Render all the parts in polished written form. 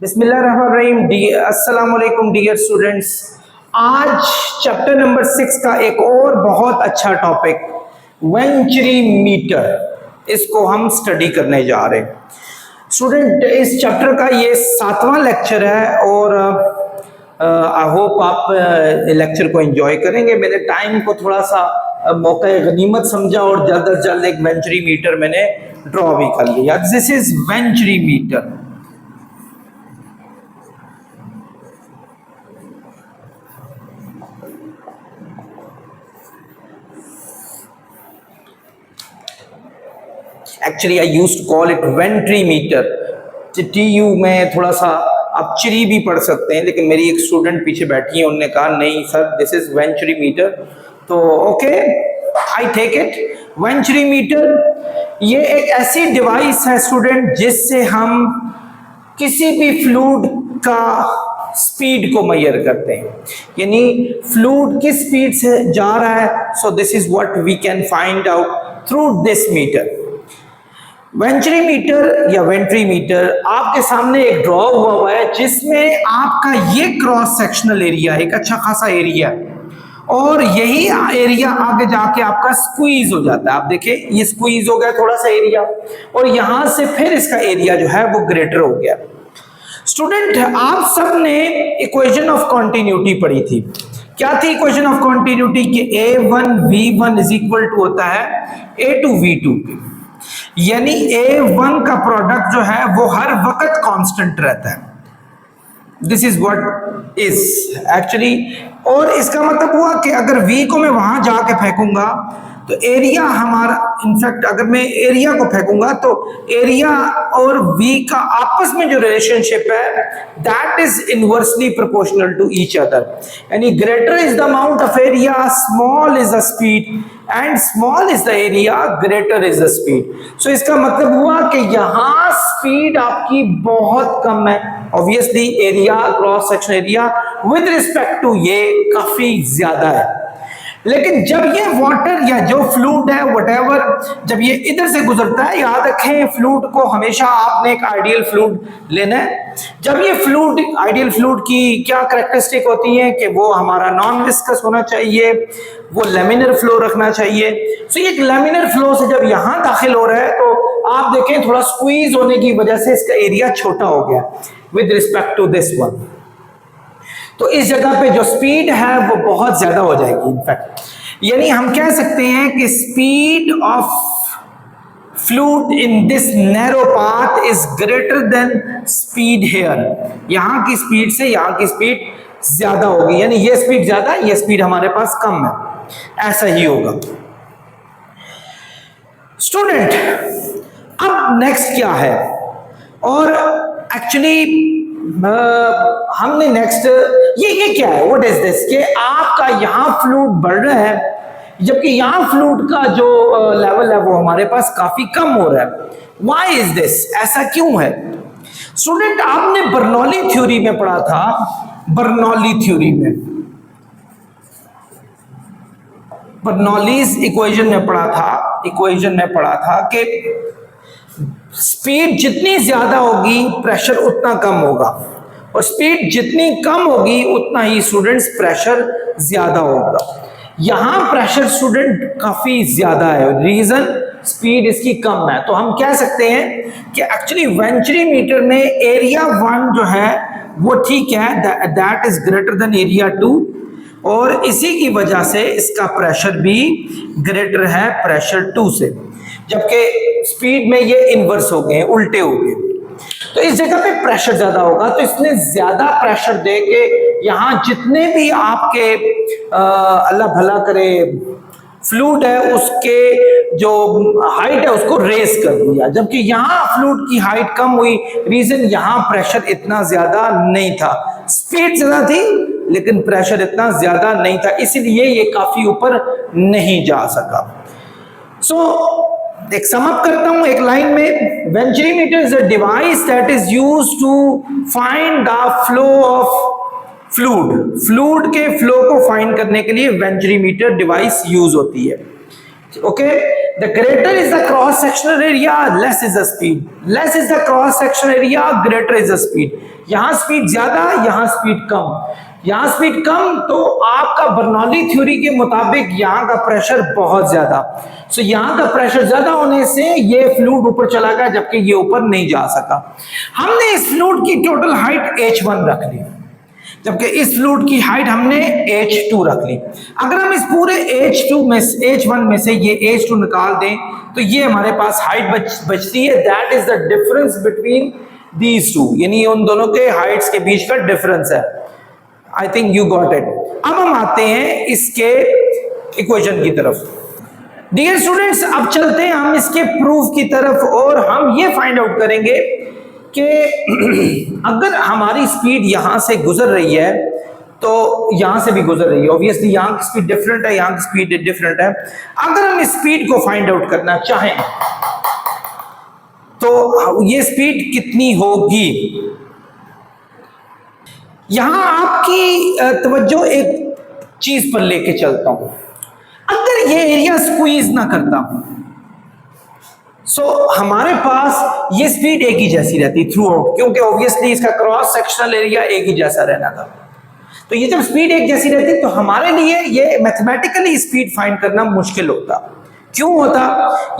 बिस्मिल्लाहिर्रहमानिर्रहीम। अस्सलाम वालेकुम डियर स्टूडेंट्स। आज चैप्टर नंबर 6 का एक और बहुत अच्छा टॉपिक वेंचुरी मीटर, इसको हम स्टडी करने जा रहे हैं। स्टूडेंट, इस चैप्टर का ये 7वां लेक्चर है और आई होप आप लेक्चर को एंजॉय करेंगे। मैंने टाइम को थोड़ा सा मौका गनीमत समझा और जल्द से जल्द एक वेंचुरी मीटर मैंने ड्रॉ भी कर लिया। This is venturi metre. Actually I used to call it ventri metre. TU में थोड़ा सा आप चिरी भी पढ़ सकते हैं, लेकिन मेरी एक स्टूडेंट पीछे बैठी है, उन्होंने कहा नहीं sir this is venturi metre, तो okay I take it. Venturi metre ये एक ऐसी डिवाइस है स्टूडेंट जिससे हम किसी भी फ्लूइड का स्पीड को मेजर करते हैं, यानी फ्लूइड किस स्पीड से जा रहा है। So this is what we can find out through this meter. Venturi meter या वेंट्री मीटर आपके सामने एक ड्रॉ हुआ है जिसमें आपका ये क्रॉस सेक्शनल एरिया एक अच्छा खासा एरिया है और यही एरिया आगे जाके आपका स्क्वीज हो जाता है। आप देखें ये स्क्वीज हो गया थोड़ा सा एरिया और यहां से फिर इसका एरिया जो है वो ग्रेटर हो गया। स्टूडेंट, आप सब ने इक्वेशन ऑफ कॉन्टिन्यूटी पढ़ी थी। क्या थी इक्वेशन ऑफ कॉन्टिन्यूटी? कि A1 V1 is equal to होता है A2 V2, यानी A1 का प्रोडक्ट जो है वो हर वक्त कांस्टेंट रहता है। This is what is actually, और इसका मतलब हुआ कि अगर V को मैं वहां जाके फेंकूंगा तो एरिया हमारा, इनफैक्ट अगर मैं एरिया को फेंकूंगा तो एरिया और V का आपस में जो रिलेशनशिप है that is inversely proportional to each other, यानी greater is the amount of area, small is the speed, and small is the area, greater is the speed. So इसका मतलब हुआ कि यहां स्पीड आपकी बहुत कम है, obviously area, cross section area with respect to ये काफी ज्यादा है। लेकिन जब ये वाटर या जो फ्लूइड है व्हाटएवर, जब ये इधर से गुजरता है, याद रखें फ्लूइड को हमेशा आपने एक आइडियल फ्लूइड लेना है। जब ये फ्लूइड, आइडियल फ्लूइड की क्या कैरेक्टरिस्टिक होती है कि वो हमारा नॉन विस्कस होना चाहिए, वो लेमिनर फ्लो रखना चाहिए। सो ये लेमिनर फ्लो से जब यहां दाखिल हो रहा है तो आप देखें थोड़ा स्क्वीज होने की वजह से इसका एरिया छोटा हो गया with respect to this one. तो इस जगह पे जो स्पीड है वो बहुत ज्यादा हो जाएगी इनफैक्ट, यानी हम कह सकते हैं कि speed of fluid in this narrow path is greater than speed here. यहां की स्पीड से यहां की स्पीड ज्यादा होगी, यानी ये स्पीड ज्यादा, ये स्पीड हमारे पास कम है, ऐसा ही होगा। स्टूडेंट, अब नेक्स्ट क्या है? और एक्चुअली हमने नेक्स्ट ये क्या है, व्हाट इज दिस, कि आपका यहां फ्लूइड बढ़ रहा है जबकि यहां फ्लूइड का जो लेवल है वो हमारे पास काफी कम हो रहा है। व्हाई इज दिस, ऐसा क्यों है? स्टूडेंट, आपने बर्नौली थ्योरी में पढ़ा था, बर्नौली थ्योरी में, बर्नौलीज इक्वेशन में पढ़ा था, इक्वेशन में पढ़ा था कि स्पीड जितनी ज्यादा होगी प्रेशर उतना कम होगा, और स्पीड जितनी कम होगी उतना ही स्टूडेंट्स प्रेशर ज्यादा होगा। यहां प्रेशर स्टूडेंट काफी ज्यादा है, रीजन स्पीड इसकी कम है। तो हम कह सकते हैं कि एक्चुअली वेंचुरी मीटर में एरिया 1 जो है वो ठीक है, that is greater than area 2, और इसी की वजह से इसका प्रेशर भी ग्रेटर है प्रेशर 2 से, जबकि स्पीड में ये इनवर्स हो गए, उल्टे हो गए। तो इस जगह पे प्रेशर ज्यादा होगा, तो इसने ज्यादा प्रेशर दे के यहां जितने भी आपके अल्लाह भला करे फ्लूइड है उसके जो हाइट है उसको रेस कर दिया, जबकि यहां फ्लूइड की हाइट कम हुई, रीजन यहां प्रेशर इतना ज्यादा नहीं था, स्पीड ज्यादा थी लेकिन प्रेशर इतना ज्यादा नहीं था, इसलिए ये काफी ऊपर नहीं जा सका। सो एक सम अप करता हूं एक लाइन में, venturi meter is a device that is used to find the flow of fluid. Fluid के फ्लो को फाइंड करने के लिए वेंचुरी मीटर डिवाइस यूज होती है। Okay, the greater is the cross sectional area, less is the speed, less is the cross sectional area, greater is the speed. यहां speed ज्यादा, यहां स्पीड कम, यहां स्पीड कम, तो आपका बर्नौली थ्योरी के मुताबिक यहां का प्रेशर बहुत ज्यादा। सो यहां का प्रेशर ज्यादा होने से ये फ्लूइड ऊपर चला गया, जबकि ये ऊपर नहीं जा सका। हमने इस फ्लूइड की टोटल हाइट h1 रख ली, जबकि इस फ्लूइड की हाइट हमने h2 रख ली। अगर हम इस पूरे h1 में से ये h2 निकाल दें तो ये हमारे पास हाइट बचती है, that is the difference between these two, यानी उन दोनों के हाइट्स के बीच का डिफरेंस है। I think you got it. अब हम आते हैं इसके इक्वेशन की तरफ। डियर स्टूडेंट्स, अब चलते हैं हम इसके प्रूफ की तरफ, और हम ये फाइंड आउट करेंगे कि अगर हमारी स्पीड यहां से गुजर रही है तो यहां से भी गुजर रही है, ऑब्वियसली यहां की स्पीड डिफरेंट है, यहां की स्पीड डिफरेंट है। अगर हम स्पीड को फाइंड आउट करना चाहें तो ये स्पीड कितनी होगी, यहां आपकी तवज्जो एक चीज पर लेके चलता हूं। अगर ये एरिया स्क्वीज ना करता सो हमारे पास ये स्पीड एक ही जैसी रहती थ्रू आउट, क्योंकि ऑब्वियसली इसका क्रॉस सेक्शनल एरिया एक ही जैसा रहना था। तो ये जब स्पीड एक जैसी रहती तो हमारे लिए ये मैथमेटिकली स्पीड फाइंड करना मुश्किल होता। क्यों होता,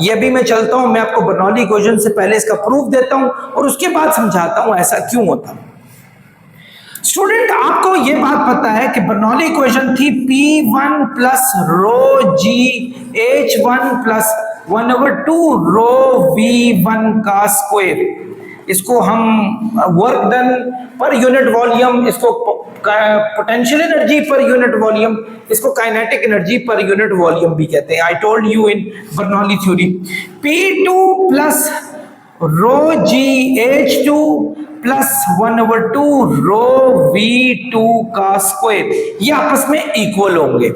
ये भी मैं चलता हूं, मैं आपको बर्नौली इक्वेशन से पहले इसका प्रूफ देता हूं और उसके बाद समझाता हूं ऐसा क्यों होता। स्टूडेंट, आपको यह बात पता है कि बर्नौली इक्वेशन थी P1 प्लस रो जी H1 प्लस 1/2 रो V1 का स्क्वायर। इसको हम work done per unit volume, इसको potential energy per unit volume, इसको kinetic energy per unit volume भी कहते हैं। I told you in Bernoulli theory. P2 plus rho g H2 plus 1/2 rho V2 का square, ये आपस में इक्वल होंगे।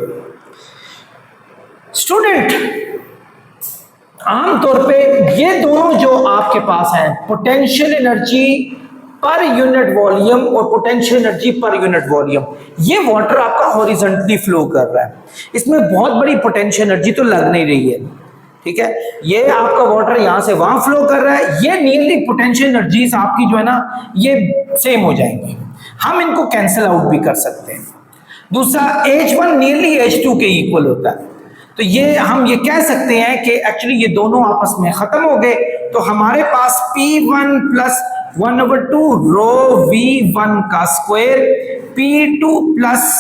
स्टूडेंट, आमतौर पे ये दोनों जो आपके पास हैं, potential energy per unit volume और potential energy per unit volume, ये वाटर आपका हॉरिजॉन्टली फ्लो कर रहा है, इसमें बहुत बड़ी पोटेंशियल एनर्जी तो लग नहीं रही है, ठीक है। ये आपका वाटर यहां से वहां फ्लो कर रहा है, ये नियरली पोटेंशियल एनर्जीज आपकी जो है ना ये सेम हो जाएंगी, हम इनको कैंसिल आउट भी कर सकते हैं। दूसरा, H1 नियरली H2 के इक्वल होता है, तो ये हम ये कह सकते हैं कि एक्चुअली ये दोनों आपस में खत्म हो गए, तो हमारे पास P1 प्लस 1/2 रो V1 का square, P2 plus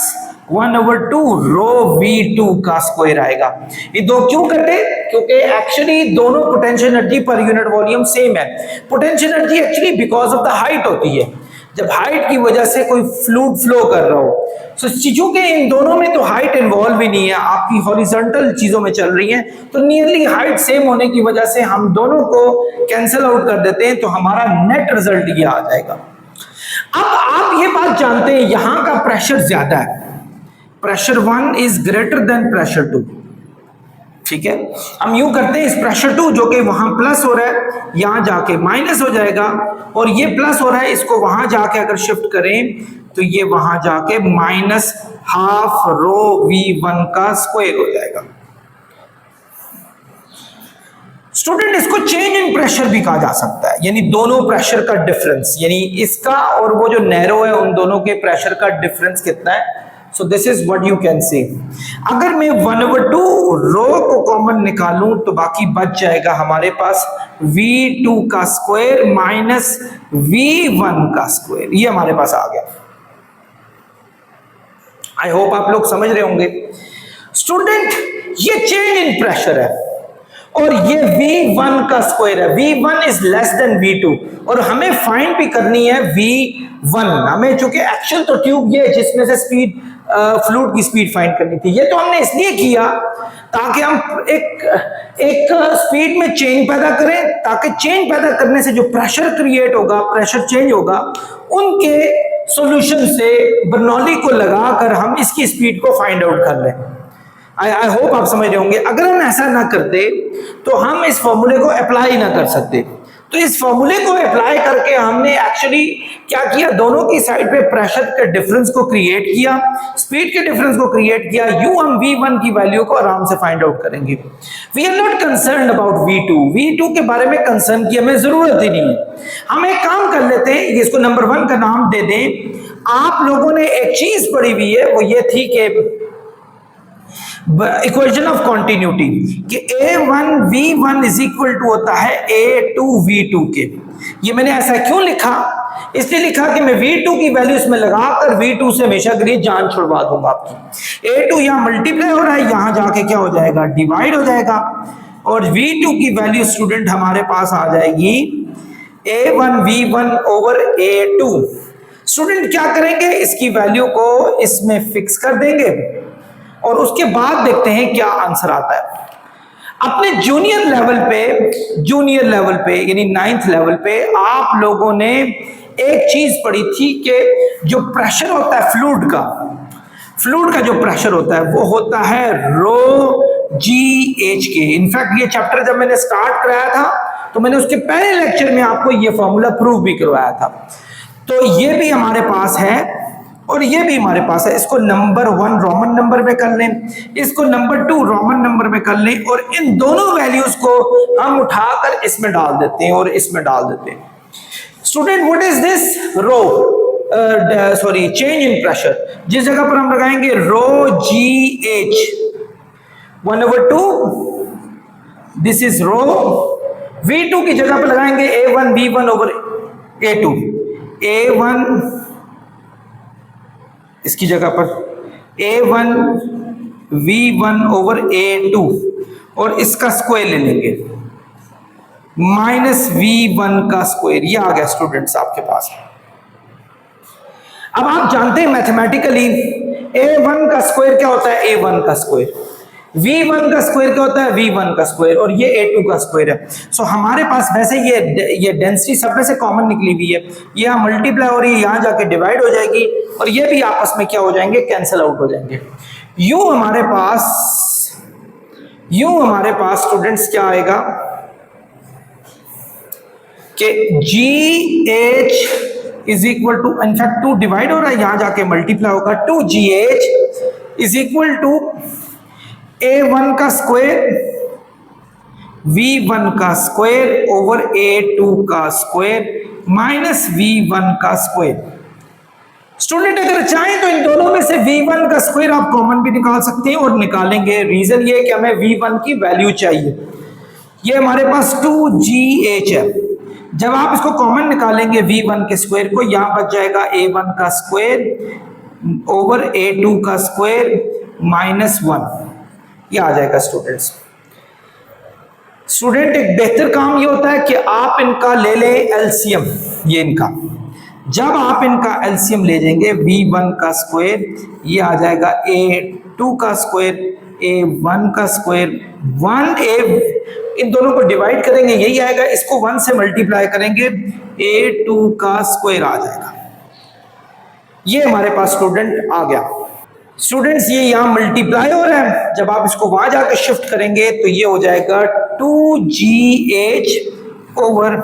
1/2 rho V2 का स्क्वायर आएगा। ये दो क्यों कटे, क्योंकि एक्चुअली दोनों potential energy per unit volume same है। Potential energy actually because of the height होती है, जब हाइट की वजह से कोई फ्लूइड फ्लो कर रहा हो। सो चूंकि इन दोनों में तो हाइट इन्वॉल्व ही नहीं है, आपकी हॉरिजॉन्टल चीजों में चल रही है, तो नियरली हाइट सेम होने की वजह से हम दोनों को कैंसिल आउट कर देते हैं, तो हमारा नेट रिजल्ट ये आ जाएगा। अब आप ये बात जानते हैं यहां का प्रेशर ज्यादा है, pressure 1 is greater than pressure 2, ठीक है। हम यूं करते हैं, इस प्रेशर 2 जो कि वहां प्लस हो रहा है यहां जाके माइनस हो जाएगा, और ये प्लस हो रहा है इसको वहां जाके अगर शिफ्ट करें तो ये वहां जाके माइनस हाफ रो V1 का स्क्वायर हो जाएगा। स्टूडेंट, इसको चेंज इन प्रेशर भी कहा जा सकता है, यानी दोनों प्रेशर का डिफरेंस, यानी इसका और वो जो नैरो है उन दोनों के प्रेशर का डिफरेंस कितना है। So this is what you can see. अगर मैं 1/2 रो को कॉमन निकालूं तो बाकी बच जाएगा हमारे पास V2 का स्क्वायर माइनस V1 का स्क्वायर, ये हमारे पास आ गया। आई होप आप लोग समझ रहे होंगे। स्टूडेंट, ये चेंज इन प्रेशर है और ये V1 का स्क्वायर है, V1 is less than V2, और हमें फाइंड भी करनी है V1। हमें चूंकि एक्चुअल तो ट्यूब ये जिसमें से स्पीड फ्लूइड की स्पीड फाइंड करनी थी, ये तो हमने इसलिए किया ताकि हम एक स्पीड में चेंज पैदा करें, ताकि चेंज पैदा करने से जो प्रेशर क्रिएट होगा, प्रेशर चेंज होगा, उनके सॉल्यूशन से बर्नौली को लगाकर हम इसकी स्पीड को फाइंड आउट कर लें। आई होप आप समझ रहे होंगे। अगर हम ऐसा ना करते तो हम इस फॉर्मूले को अप्लाई ना कर सकते। तो इस फॉर्मूले को अप्लाई करके हमने एक्चुअली क्या किया, दोनों की साइड पे प्रेशर के डिफरेंस को क्रिएट किया, स्पीड के डिफरेंस को क्रिएट किया। यू हम V1 की वैल्यू को आराम से फाइंड आउट करेंगे। We are not concern about V2 के बारे में कंसर्न की हमें जरूरत ही नहीं है। हम एक काम कर लेते हैं, इसको नंबर 1 का नाम दे दें। आप लोगों ने एक चीज पढ़ी हुई है, वो ये थी कि इक्वेशन ऑफ कॉन्टिन्यूटी कि A1V1 इज इक्वल टू होता है A2V2 के। ये मैंने ऐसा क्यों लिखा, इसलिए लिखा कि मैं V2 की वैल्यू इसमें लगाकर V2 से हमेशा के लिए जान छुड़वा दूंगा आपकी। A2 यहां मल्टीप्लाई हो रहा है, यहां जाके क्या हो जाएगा, डिवाइड हो जाएगा, और V2 की वैल्यू स्टूडेंट हमारे पास आ जाएगी A1V1 ओवर A2। स्टूडेंट क्या करेंगे, इसकी वैल्यू को इसमें फिक्स कर देंगे और उसके बाद देखते हैं क्या आंसर आता है। अपने जूनियर लेवल पे यानी 9th लेवल पे आप लोगों ने एक चीज पढ़ी थी कि जो प्रेशर होता है फ्लूइड का जो प्रेशर होता है वो होता है रो जी एच के। इनफैक्ट ये चैप्टर जब मैंने स्टार्ट कराया था तो मैंने उसके पहले लेक्चर में आपको ये फॉर्मूला प्रूव भी करवाया था। तो ये भी हमारे पास है और ये भी हमारे पास है। इसको नंबर 1 रोमन नंबर में कर लें, इसको नंबर 2 रोमन नंबर में कर लें, और इन दोनों वैल्यूज को हम उठाकर इसमें डाल देते हैं और इसमें डाल देते हैं। Student what is this, change in pressure. जिस जगह पर हम लगाएंगे rho g h 1/2, this is rho. V2 की जगह पर लगाएंगे A1V1 ओवर A2, A1 इसकी जगह पर A1V1 ओवर A2 और इसका स्क्वायर ले लेंगे -V1 का स्क्वायर। ये आ गया स्टूडेंट्स आपके पास। अब आप जानते हैं मैथमेटिकली A1 का स्क्वायर क्या होता है, A1 का स्क्वायर, V1 का स्क्वायर क्या होता है, V1 का स्क्वायर, और ये A2 का स्क्वायर है। सो हमारे पास वैसे ये डेंसिटी सब में से कॉमन निकली हुई है, ये यहाँ मल्टीप्लाई हो रही है, यहाँ जाके डिवाइड हो जाएगी और ये भी आपस में क्या हो जाएंगे, कैंसिल आउट हो जाएंगे। यूं हमारे पास स्टूडेंट्स क्या आएगा कि GH is equal to, in fact 2 divide हो रहा है, यहां जाके मल्टीप्लाई होगा, 2GH is equal to A1 का स्क्वायर V1 का स्क्वायर ओवर A2 का स्क्वायर माइनस V1 का स्क्वायर। स्टूडेंट अगर चाहें तो इन दोनों में से V1 का स्क्वायर आप कॉमन भी निकाल सकते हैं और निकालेंगे। रीजन ये कि हमें V1 की वैल्यू चाहिए। ये हमारे पास 2GH है। जब आप इसको कॉमन निकालेंगे V1 के स्क्वायर को, यहां बच जाएगा A1 का स्क्वायर ओवर A2 का स्क्वायर -1, ये आ जाएगा स्टूडेंट्स। स्टूडेंट एक बेहतर काम ये होता है कि आप इनका ले लें एलसीएम। ये इनका जब आप इनका एलसीएम ले जाएंगे, V1 का स्क्वायर ये आ जाएगा A2 का स्क्वायर, A1 का स्क्वायर 1A, इन दोनों को डिवाइड करेंगे यही आएगा, इसको 1 से मल्टीप्लाई करेंगे A2 का स्क्वायर आ जाएगा। ये हमारे पास स्टूडेंट आ गया। स्टूडेंट्स ये यहां मल्टीप्लाई हो रहा है, जब आप इसको वहां जाकर शिफ्ट करेंगे तो ये हो जाएगा 2GH ओवर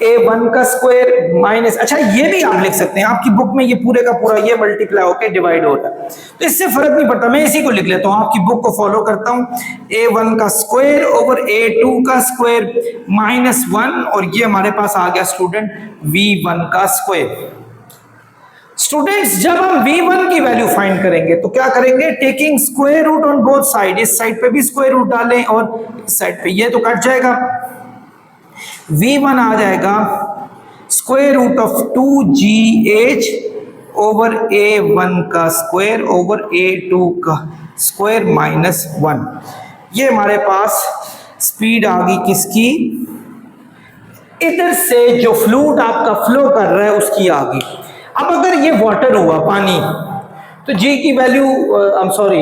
A1 का स्क्वायर माइनस, अच्छा ये भी आप लिख सकते हैं, आपकी बुक में ये पूरे का पूरा ये मल्टीप्लाई होकर डिवाइड हो रहा है, तो इससे फर्क नहीं पड़ता, मैं इसी को लिख लेता हूं, आपकी बुक को फॉलो करता हूं। A1 का स्क्वायर ओवर A2 का स्क्वायर -1, और ये हमारे पास आ गया स्टूडेंट V1 का स्क्वायर। स्टूडेंट्स जब हम V1 की वैल्यू फाइंड करेंगे तो क्या करेंगे, taking square root on both side, इस साइड पे भी स्क्वायर रूट डालें और इस साइड पे, ये तो कट जाएगा, V1 आ जाएगा square root of 2GH over A1 का स्क्वायर ओवर A2 का स्क्वायर -1। ये हमारे पास स्पीड आ गई किसकी, इधर से जो फ्लूइड आपका फ्लो कर रहा है उसकी आ गई। अब अगर ये वाटर हुआ, पानी, तो G की वैल्यू, आई एम सॉरी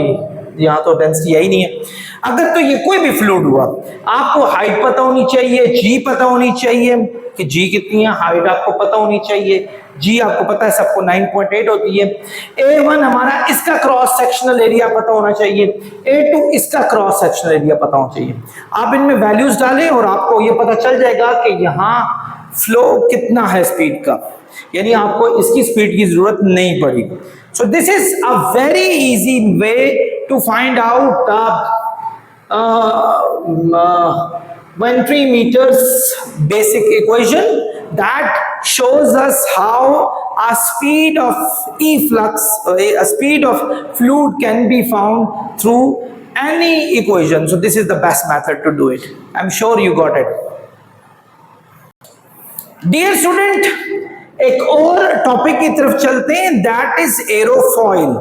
यहाँ तो डेंसिटी है ही नहीं है। अगर तो ये कोई भी फ्लूइड हुआ, आपको हाइट पता होनी चाहिए, G पता होनी चाहिए, कि जी कितनी है, हाइट आपको पता होनी चाहिए, जी आपको पता है सबको 9.8 होती है। A1 हमारा इसका क्रॉस सेक्शनल एरिया पता होना चाहिए, A2 इसका क्रॉस सेक्शनल एरिया पता होना चाहिए। आप इनमें वैल्यूज डालें और आपको ये पता चल जाएगा कि यहाँ फ्लो कितना है स्पीड का, यानी आपको इसकी स्पीड की जरूरत नहीं पड़ी। So this is a very easy way to find out the Venturi meters basic equation that shows us how a speed of efflux, a speed of fluid can be found through any equation. So this is the best method to do it. I'm sure you got it. Dear student, एक और topic की तरफ चलते हैं, that is aerofoil.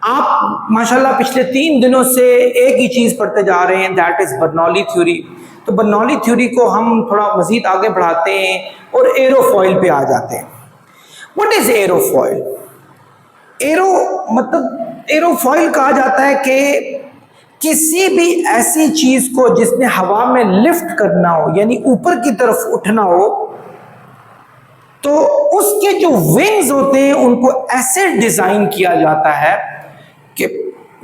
आप माशाल्लाह पिछले 3 दिनों से एक ही चीज पढ़ते जा रहे हैं, दैट इज बर्नौली थ्योरी। तो बर्नौली थ्योरी को हम थोड़ा मजीद आगे बढ़ाते हैं और एरोफॉइल पे आ जाते हैं। What is aerofoil? एरोफॉइल कहा जाता है कि किसी भी ऐसी चीज को जिसने हवा में लिफ्ट करना हो, यानी ऊपर की तरफ उठना हो, तो उसके जो विंग्स होते हैं उनको ऐसे डिजाइन किया जाता है कि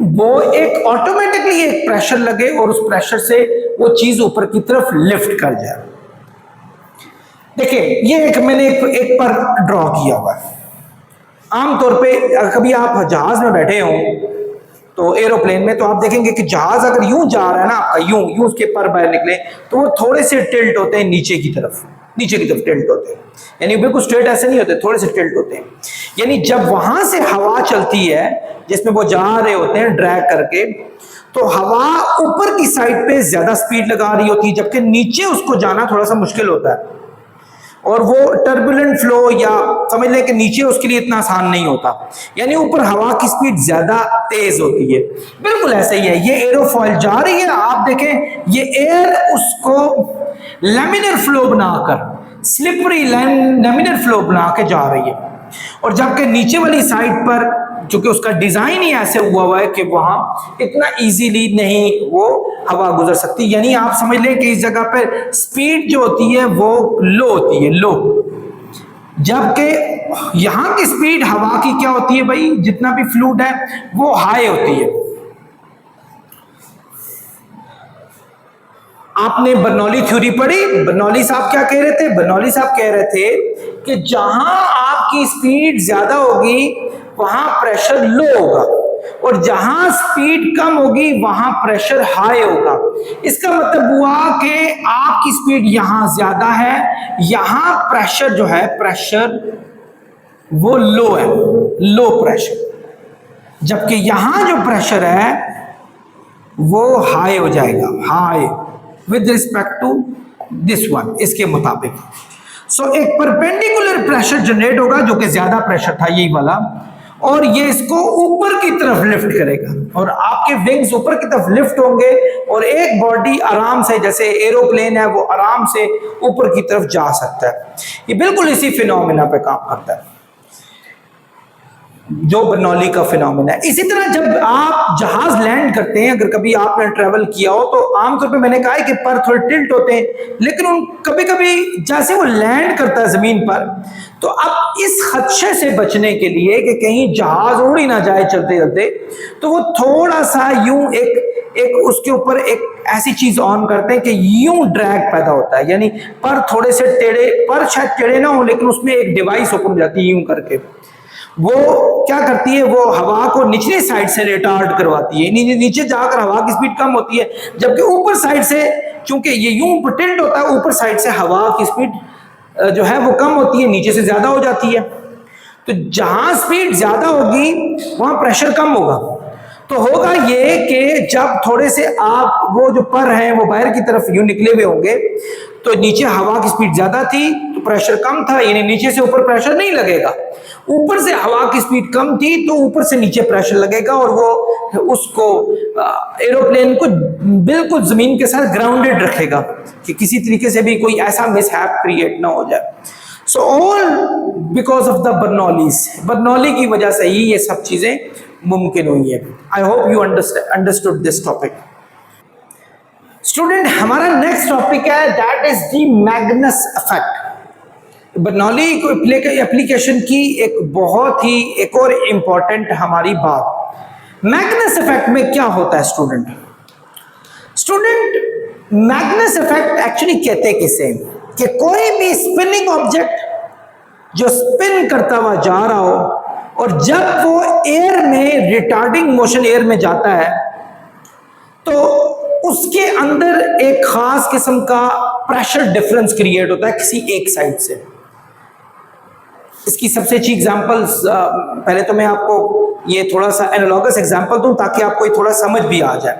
वो एक ऑटोमेटिकली एक प्रेशर लगे और उस प्रेशर से वो चीज ऊपर की तरफ लिफ्ट कर जाए। देखिए ये मैंने एक पर ड्रॉ किया हुआ है। आमतौर पे कभी आप जहाज में बैठे हो तो एरोप्लेन में, तो आप देखेंगे कि जहाज अगर यूं जा रहा है ना आपका, यूं उसके पर बाहर निकले तो वो थोड़े से टिल्ट होते हैं नीचे की तरफ टिल्ट होते हैं, यानी बिल्कुल स्ट्रेट ऐसे नहीं होते, थोड़े से टिल्ट होते हैं। यानी जब वहां से हवा चलती है जिसमें वो जा रहे होते हैं ड्रैग करके, तो हवा ऊपर की साइड पे ज्यादा स्पीड लगा रही होती है, जबकि नीचे उसको जाना थोड़ा सा मुश्किल होता है और वो टर्बुलेंट फ्लो, या समझ लें कि नीचे उसके लिए इतना आसान नहीं होता, यानी ऊपर हवा की स्पीड ज्यादा तेज होती है। बिल्कुल ऐसे ही है, ये एरोफॉइल जा रही है, आप देखें ये एयर उसको लैमिनर फ्लो बनाकर, स्लिपरी लैमिनर फ्लो बना के जा रही है, और जबकि नीचे वाली साइड पर चूंकि उसका डिजाइन ही ऐसे हुआ है कि वहां इतना इजीली नहीं वो हवा गुजर सकती, यानी आप समझ लें कि इस जगह पर स्पीड जो होती है वो लो होती है, लो, जबकि यहां की स्पीड हवा की क्या होती है भाई, जितना भी फ्लूइड है वो हाई होती है। आपने बर्नौली थ्योरी पढ़ी, बर्नौली साहब क्या कह रहे थे? बर्नौली साहब कह रहे थे कि जहां आपकी स्पीड ज्यादा होगी वहां प्रेशर लो होगा, और जहां स्पीड कम होगी वहां प्रेशर हाई होगा। इसका मतलब हुआ कि आपकी स्पीड यहां ज्यादा है, यहां प्रेशर जो है, प्रेशर वो लो है, लो प्रेशर, जबकि यहां जो प्रेशर है वो हाई हो जाएगा, high with respect to this one, इसके मुताबिक। सो एक परपेंडिकुलर प्रेशर जनरेट होगा जो कि ज्यादा प्रेशर था यही वाला, और ये इसको ऊपर की तरफ लिफ्ट करेगा, और आपके विंग्स ऊपर की तरफ लिफ्ट होंगे और एक बॉडी आराम से, जैसे एरोप्लेन है वो आराम से ऊपर की तरफ जा सकता है। ये बिल्कुल इसी फिनोमेना पे काम करता है जो बर्नौली का फिनोमेना है। इसी तरह जब आप जहाज लैंड करते हैं, अगर कभी आपने ट्रेवल किया हो, तो आमतौर पे मैंने कहा है कि पर थोड़े टिल्ट होते हैं, लेकिन उन कभी कभी जैसे वो लैंड करता है जमीन पर, तो अब इस खदशे से बचने के लिए कि कहीं जहाज उड़ ही ना जाए चलते चलते, तो वो थोड़ा सा यूं एक उसके ऊपर एक ऐसी चीज ऑन करते हैं कि यूं ड्रैग पैदा होता है, यानी पर थोड़े से टेढ़े, पर शायद टेढ़े ना हो लेकिन उसमें एक डिवाइस ओपन हो जाती है यूं करके, वो क्या करती है, वो हवा को निचली साइड से रिटार्ड करवाती है, नीचे जाकर हवा की स्पीड कम होती है, जबकि ऊपर साइड से, चूंकि ये यूं टिल्ट होता है, ऊपर साइड से हवा की स्पीड जो है वो कम होती है, नीचे से ज्यादा हो जाती है। तो जहां स्पीड ज्यादा होगी वहां प्रेशर कम होगा। तो होगा ये कि जब थोड़े से आप वो जो पर हैं वो बाहर की तरफ यूं निकले हुए होंगे, तो नीचे हवा की स्पीड ज्यादा थी तो प्रेशर कम था, यानी नीचे से ऊपर प्रेशर नहीं लगेगा। ऊपर से हवा की स्पीड कम थी तो ऊपर से नीचे प्रेशर लगेगा, और वो उसको एरोप्लेन को बिल्कुल जमीन के साथ ग्राउंडेड रखेगा कि किसी तरीके से भी कोई ऐसा मिसहैप क्रिएट ना हो जाए। So all because of the Bernoulli's, Bernoulli की वजह से ही ये सब चीजें मुमकिन हुई है। I hope you understood this topic. Student हमारा नेक्स्ट टॉपिक है that is the Magnus effect. Bernoulli application की एक और इंपॉर्टेंट हमारी बात, मैग्नस इफेक्ट में क्या होता है स्टूडेंट। मैग्नस इफेक्ट एक्चुअली कहते किसे, कि कोई भी स्पिनिंग ऑब्जेक्ट जो स्पिन करता हुआ जा रहा हो और जब वो एयर में रिटार्डिंग मोशन एयर में जाता है तो उसके अंदर एक खास किस्म का प्रेशर डिफरेंस क्रिएट होता है किसी एक साइड से। इसकी सबसे अच्छी एग्जांपल्स, पहले तो मैं आपको ये थोड़ा सा एनालॉगस एग्जांपल दूं ताकि आपको ये थोड़ा समझ भी आ जाए।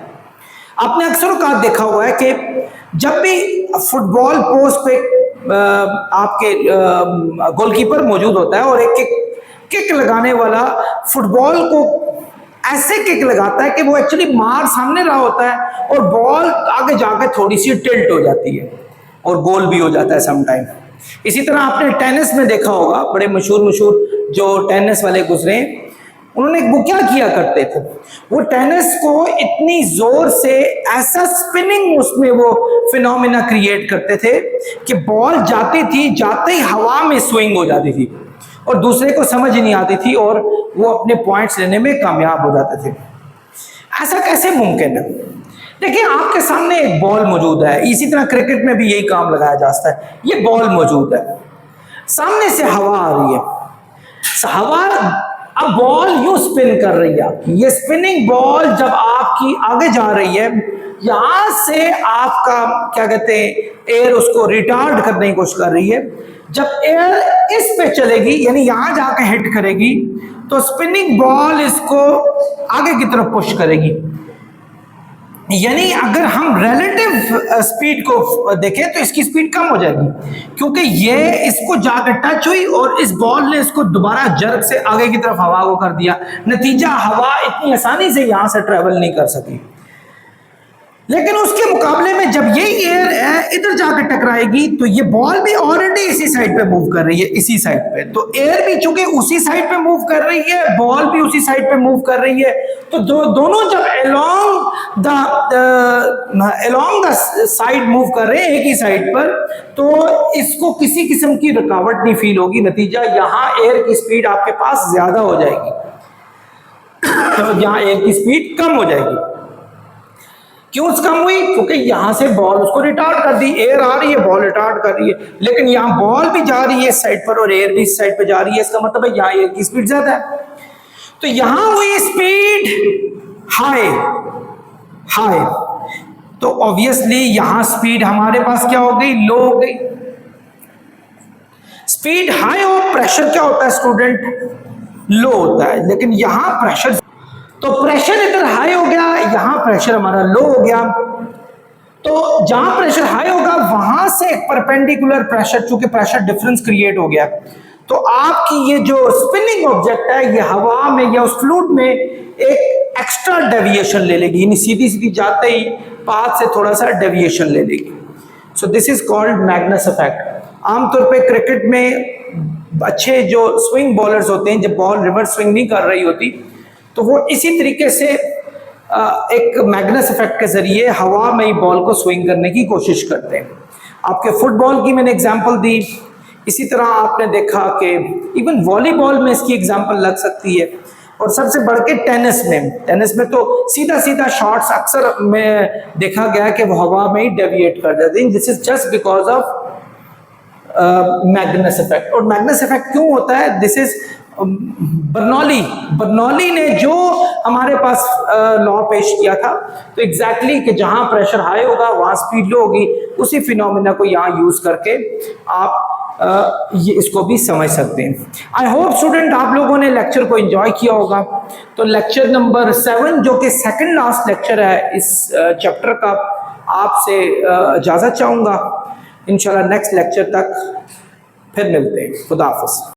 आपने अक्सर औकात देखा हुआ है कि जब भी फुटबॉल पोस्ट पे आपके गोलकीपर मौजूद होता है और एक किक लगाने वाला फुटबॉल को ऐसे किक लगाता है कि वो एक्चुअली मार सामने रहा होता है और बॉल आगे जाकर थोड़ी सी टिल्ट हो जाती है और गोल भी हो जाता है समटाइम। इसी तरह आपने टेनिस में देखा होगा, बड़े मशहूर जो टेनिस वाले गुजरे, उन्होंने वो क्या किया करते थे, वो टेनिस को इतनी जोर से ऐसा स्पिनिंग उसमें वो फिनोमेना क्रिएट करते थे कि बॉल जाती थी, जाते ही हवा में स्विंग हो जाती थी और दूसरे को समझ ही नहीं आती थी और वो अपने पॉइंट्स लेने में कामयाब हो जाते थे। ऐसा कैसे मुमकिन है? देखिए आपके सामने एक बॉल मौजूद है, इसी तरह क्रिकेट में भी यही काम लगाया जाता है। ये बॉल मौजूद है, सामने से हवा आ रही है, हवा अब बॉल यूं स्पिन कर रही है आपकी। ये स्पिनिंग बॉल जब आपकी आगे जा रही है, यहां से आपका क्या कहते हैं एयर उसको रिटार्ड करने की कोशिश कर रही है। जब एयर इस पे चलेगी यानी यहां जाकर हिट करेगी तो स्पिनिंग बॉल इसको आगे की तरफ पुश करेगी। यानी अगर हम रिलेटिव स्पीड को देखें तो इसकी स्पीड कम हो जाएगी क्योंकि ये इसको जाकर टच हुई और इस बॉल ने इसको दोबारा जर्क से आगे की तरफ हवा को कर दिया। नतीजा हवा इतनी आसानी से यहां से ट्रेवल नहीं कर सकी। लेकिन उसके मुकाबले में जब ये एयर इधर जाकर टकराएगी तो ये बॉल भी ऑलरेडी इसी साइड पे मूव कर रही है, इसी साइड पे, तो एयर भी चूंकि उसी साइड पे मूव कर रही है, बॉल भी उसी साइड पे मूव कर रही है, तो दोनों जब अलोंग द साइड मूव कर रहे हैं एक ही साइड पर, तो इसको किसी किस्म की रुकावट नहीं फील होगी। नतीजा यहां एयर की स्पीड आपके पास ज्यादा हो जाएगी तो यहां एयर की स्पीड कम हो जाएगी। क्यों कम हुई? क्योंकि यहां से बॉल उसको रिटार्ड कर दी, एयर आ रही है, बॉल रिटार्ड कर रही है, लेकिन यहां बॉल भी जा रही है इस साइड पर और एयर भी इस साइड पर जा रही है। इसका मतलब है यहां एयर की स्पीड ज्यादा है, तो यहां हुई स्पीड हाई, तो ऑब्वियसली यहां स्पीड हमारे पास क्या हो गई, लो हो गई। स्पीड हाई हो, प्रेशर क्या होता है स्टूडेंट, लो होता है, लेकिन यहां प्रेशर, तो प्रेशर इधर हाई हो गया, यहां प्रेशर हमारा लो हो गया। तो जहां प्रेशर हाई होगा वहां से एक परपेंडिकुलर प्रेशर, चूंकि प्रेशर डिफरेंस क्रिएट हो गया, तो आपकी ये जो स्पिनिंग ऑब्जेक्ट है ये हवा में या उस फ्लूइड में एक एक्स्ट्रा डेविएशन ले लेगी, यानी सीधी सीधी जाते ही पाथ से थोड़ा सा डेविएशन ले लेगी। सो this is called Magnus effect. आमतौर पे क्रिकेट में अच्छे जो स्विंग बॉलर्स होते हैं, जब बॉल रिवर्स स्विंग नहीं कर रही होती तो वो इसी तरीके से एक मैग्नस इफेक्ट के जरिए हवा में ही बॉल को स्विंग करने की कोशिश करते हैं। आपके फुटबॉल की मैंने एग्जांपल दी, इसी तरह आपने देखा कि इवन वॉलीबॉल में इसकी एग्जांपल लग सकती है, और सबसे बढ़ के टेनिस में तो सीधा सीधा शॉट्स अक्सर में देखा गया कि वो हवा में ही डेविएट कर जाते हैं। This is just because of Magnus effect. और मैग्नस इफेक्ट क्यों होता है? दिस इज बर्नौली ने जो हमारे पास लॉ पेश किया था, तो एग्जैक्टली कि जहां प्रेशर हाई होगा वहां स्पीड लो होगी, उसी फिनोमेना को यहां यूज करके आप ये इसको भी समझ सकते हैं। आई होप स्टूडेंट आप लोगों ने लेक्चर को एंजॉय किया होगा। तो लेक्चर नंबर 7 जो कि सेकंड लास्ट लेक्चर है इस चैप्टर का, आपसे इजाजत चाहूंगा। इंशाल्लाह नेक्स्ट लेक्चर तक फिर मिलते हैं। खुदा हाफिज।